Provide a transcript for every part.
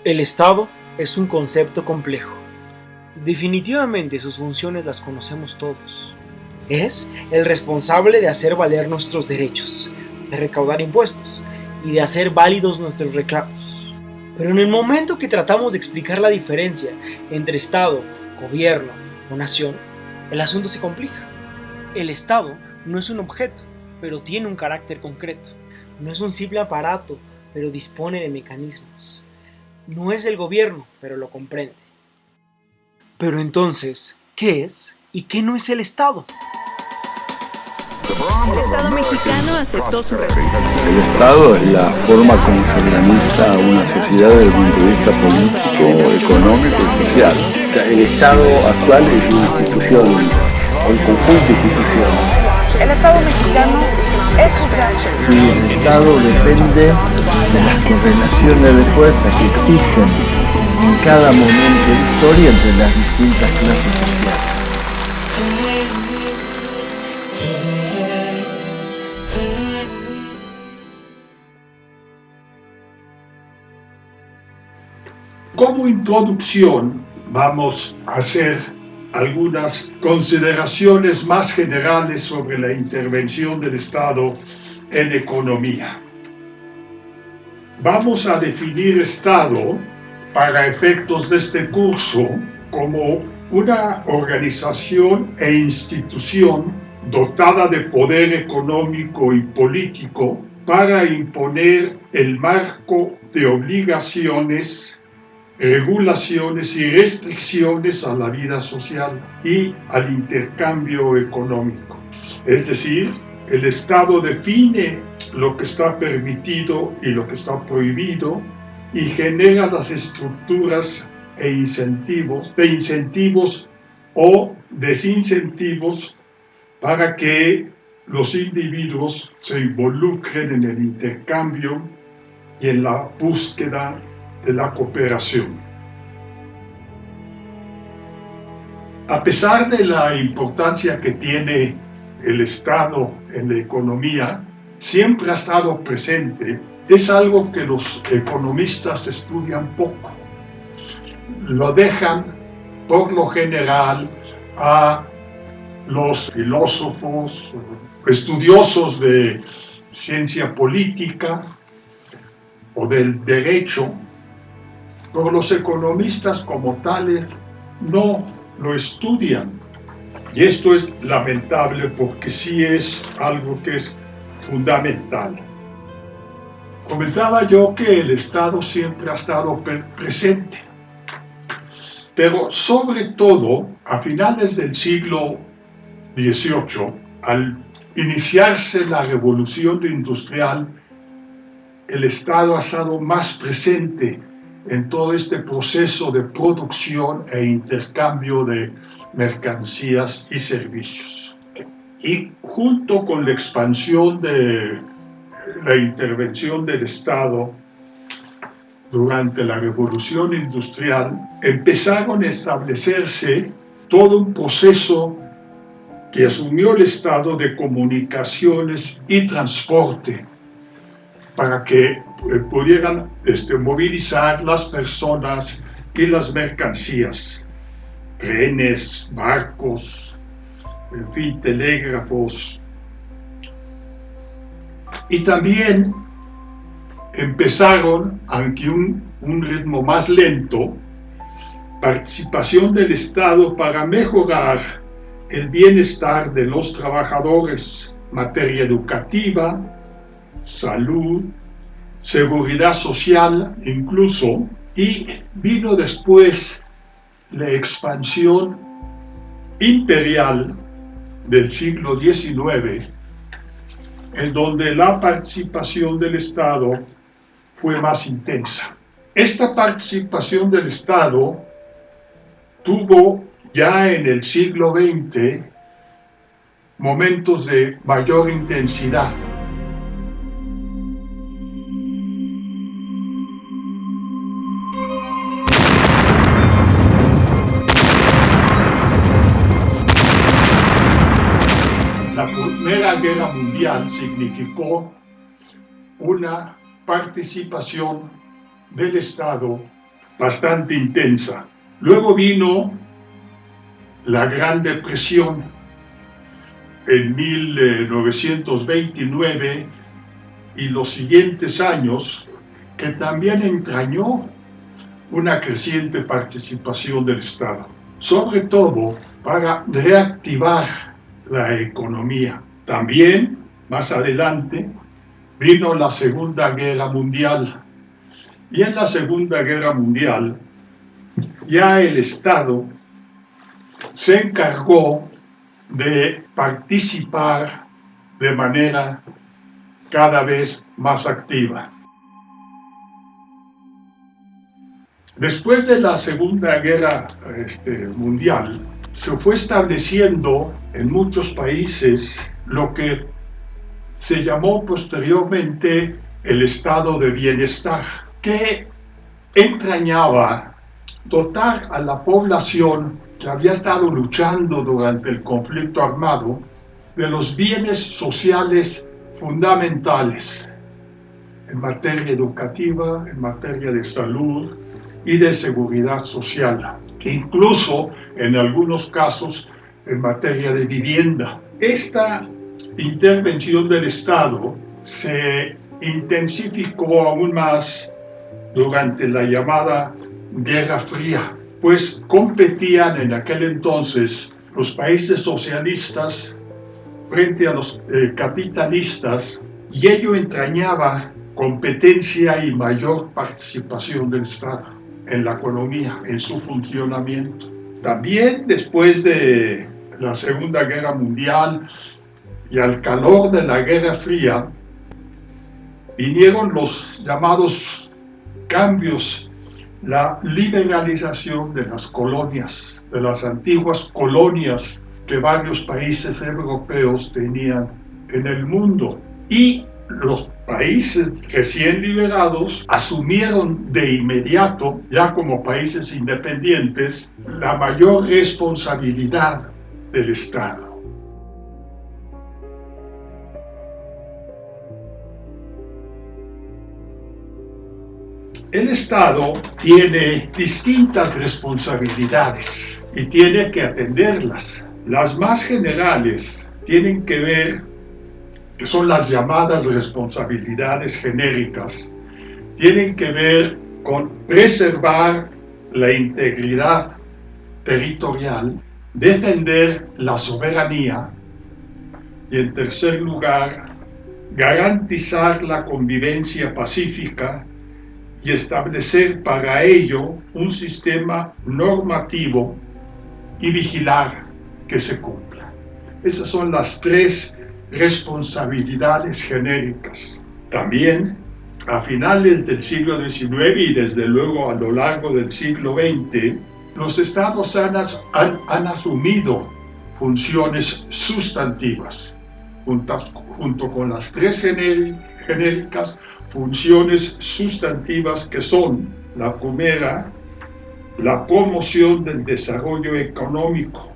El Estado es un concepto complejo. Definitivamente sus funciones las conocemos todos. Es el responsable de hacer valer nuestros derechos, de recaudar impuestos y de hacer válidos nuestros reclamos. Pero en el momento que tratamos de explicar la diferencia entre Estado, gobierno o nación, el asunto se complica. El Estado no es un objeto, pero tiene un carácter concreto. No es un simple aparato, pero dispone de mecanismos. No es el gobierno, pero lo comprende. Pero entonces, ¿qué es y qué no es el Estado? El Estado mexicano aceptó su reforma. El Estado es la forma como se organiza una sociedad desde el punto de vista político, económico y social. El Estado actual es una institución, un conjunto de instituciones. El Estado mexicano es juzgado. Y el Estado depende de las correlaciones de fuerza que existen en cada momento de la historia entre las distintas clases sociales. Como introducción, vamos a hacer algunas consideraciones más generales sobre la intervención del Estado en economía. Vamos a definir Estado, para efectos de este curso, como una organización e institución dotada de poder económico y político para imponer el marco de obligaciones, regulaciones y restricciones a la vida social y al intercambio económico. Es decir, el Estado define lo que está permitido y lo que está prohibido y genera las estructuras de incentivos o desincentivos para que los individuos se involucren en el intercambio y en la búsqueda de la cooperación. A pesar de la importancia que tiene el Estado en la economía, siempre ha estado presente. Es algo que los economistas estudian poco. Lo dejan, por lo general, a los filósofos, estudiosos de ciencia política o del derecho. Pero los economistas como tales no lo estudian. Y esto es lamentable porque sí es algo que es fundamental. Comentaba yo que el Estado siempre ha estado presente, pero sobre todo a finales del siglo XVIII, al iniciarse la revolución industrial, el Estado ha estado más presente en todo este proceso de producción e intercambio de mercancías y servicios. Y junto con la expansión de la intervención del Estado durante la Revolución Industrial, empezaron a establecerse todo un proceso que asumió el Estado de comunicaciones y transporte para que pudieran movilizar las personas y las mercancías, trenes, barcos, en fin, telégrafos. Y también empezaron, aunque un ritmo más lento, participación del Estado para mejorar el bienestar de los trabajadores, materia educativa, salud, seguridad social incluso, y vino después la expansión imperial del siglo XIX, en donde la participación del Estado fue más intensa. Esta participación del Estado tuvo ya en el siglo XX momentos de mayor intensidad. La Primera Guerra Mundial significó una participación del Estado bastante intensa. Luego vino la Gran Depresión en 1929 y los siguientes años, que también entrañó una creciente participación del Estado, sobre todo para reactivar la economía. También, más adelante, vino la Segunda Guerra Mundial, y en la Segunda Guerra Mundial ya el Estado se encargó de participar de manera cada vez más activa. Después de la Segunda Guerra Mundial, se fue estableciendo en muchos países lo que se llamó posteriormente el estado de bienestar, que entrañaba dotar a la población que había estado luchando durante el conflicto armado de los bienes sociales fundamentales en materia educativa, en materia de salud y de seguridad social, incluso en algunos casos en materia de vivienda. Esta intervención del Estado se intensificó aún más durante la llamada Guerra Fría, pues competían en aquel entonces los países socialistas frente a los capitalistas, y ello entrañaba competencia y mayor participación del Estado en la economía, en su funcionamiento. También después de la Segunda Guerra Mundial y al calor de la Guerra Fría, vinieron los llamados cambios, la liberalización de las colonias, de las antiguas colonias que varios países europeos tenían en el mundo. Y los países recién liberados asumieron de inmediato, ya como países independientes, la mayor responsabilidad del Estado. El Estado tiene distintas responsabilidades y tiene que atenderlas. Las más generales tienen que ver, que son las llamadas responsabilidades genéricas, tienen que ver con preservar la integridad territorial, defender la soberanía y, en tercer lugar, garantizar la convivencia pacífica y establecer para ello un sistema normativo y vigilar que se cumpla. Estas son las tres responsabilidades genéricas. También, a finales del siglo XIX y desde luego a lo largo del siglo XX, los estados han asumido funciones sustantivas, junto con las tres genéricas, funciones sustantivas que son la primera, la promoción del desarrollo económico,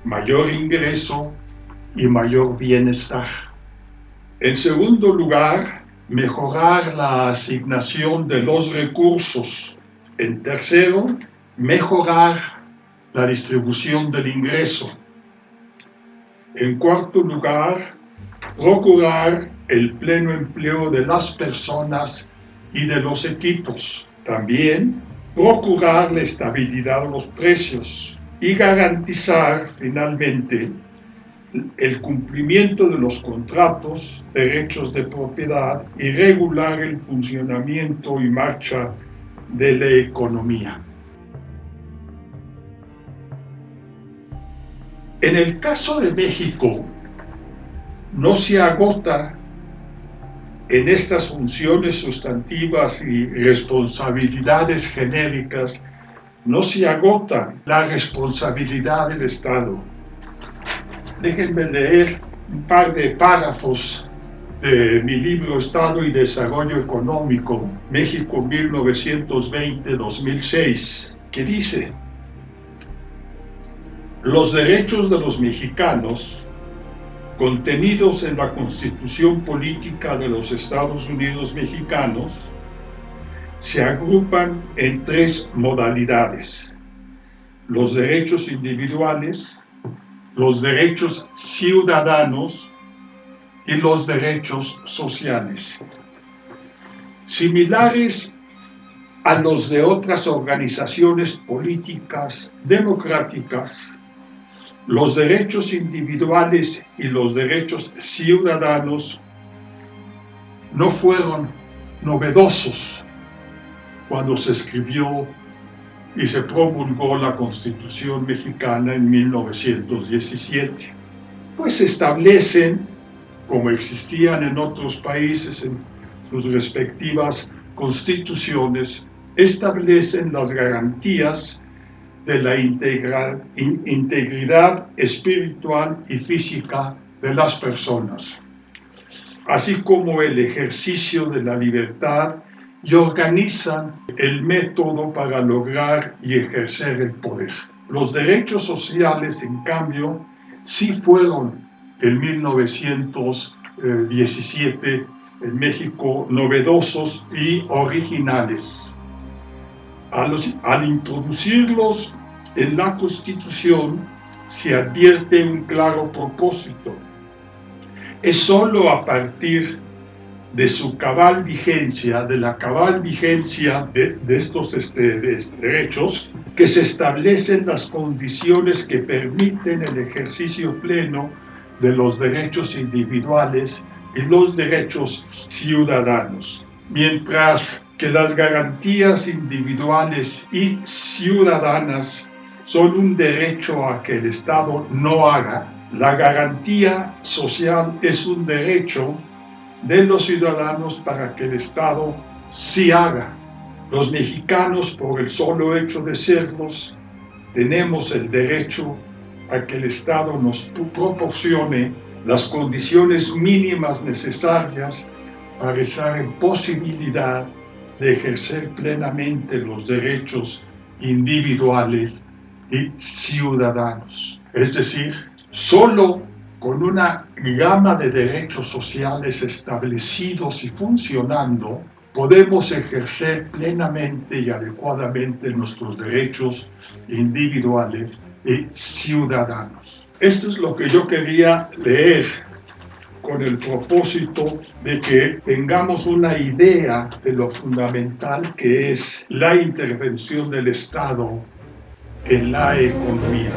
mayor ingreso y mayor bienestar. En segundo lugar, mejorar la asignación de los recursos. En tercero, mejorar la distribución del ingreso. En cuarto lugar, procurar el pleno empleo de las personas y de los equipos. También procurar la estabilidad de los precios y garantizar finalmente el cumplimiento de los contratos, derechos de propiedad y regular el funcionamiento y marcha de la economía. En el caso de México, no se agota en estas funciones sustantivas y responsabilidades genéricas, no se agota la responsabilidad del Estado. Déjenme leer un par de párrafos de mi libro Estado y Desarrollo Económico, México 1920-2006, que dice: los derechos de los mexicanos, contenidos en la Constitución Política de los Estados Unidos Mexicanos, se agrupan en tres modalidades: los derechos individuales, los derechos ciudadanos y los derechos sociales. Similares a los de otras organizaciones políticas democráticas, los derechos individuales y los derechos ciudadanos no fueron novedosos cuando se escribió y se promulgó la Constitución mexicana en 1917, pues establecen, como existían en otros países en sus respectivas constituciones, establecen las garantías de la integridad espiritual y física de las personas, así como el ejercicio de la libertad, y organizan el método para lograr y ejercer el poder. Los derechos sociales, en cambio, sí fueron en 1917 en México novedosos y originales. Al introducirlos en la Constitución se advierte un claro propósito. Es sólo a partir de su cabal vigencia, de la cabal vigencia de estos derechos, que se establecen las condiciones que permiten el ejercicio pleno de los derechos individuales y los derechos ciudadanos. Mientras que las garantías individuales y ciudadanas son un derecho a que el Estado no haga, la garantía social es un derecho de los ciudadanos para que el Estado sí haga. Los mexicanos, por el solo hecho de serlos, tenemos el derecho a que el Estado nos proporcione las condiciones mínimas necesarias para estar en posibilidad de ejercer plenamente los derechos individuales y ciudadanos. Es decir, solo con una gama de derechos sociales establecidos y funcionando, podemos ejercer plenamente y adecuadamente nuestros derechos individuales y ciudadanos. Esto es lo que yo quería leer con el propósito de que tengamos una idea de lo fundamental que es la intervención del Estado en la economía.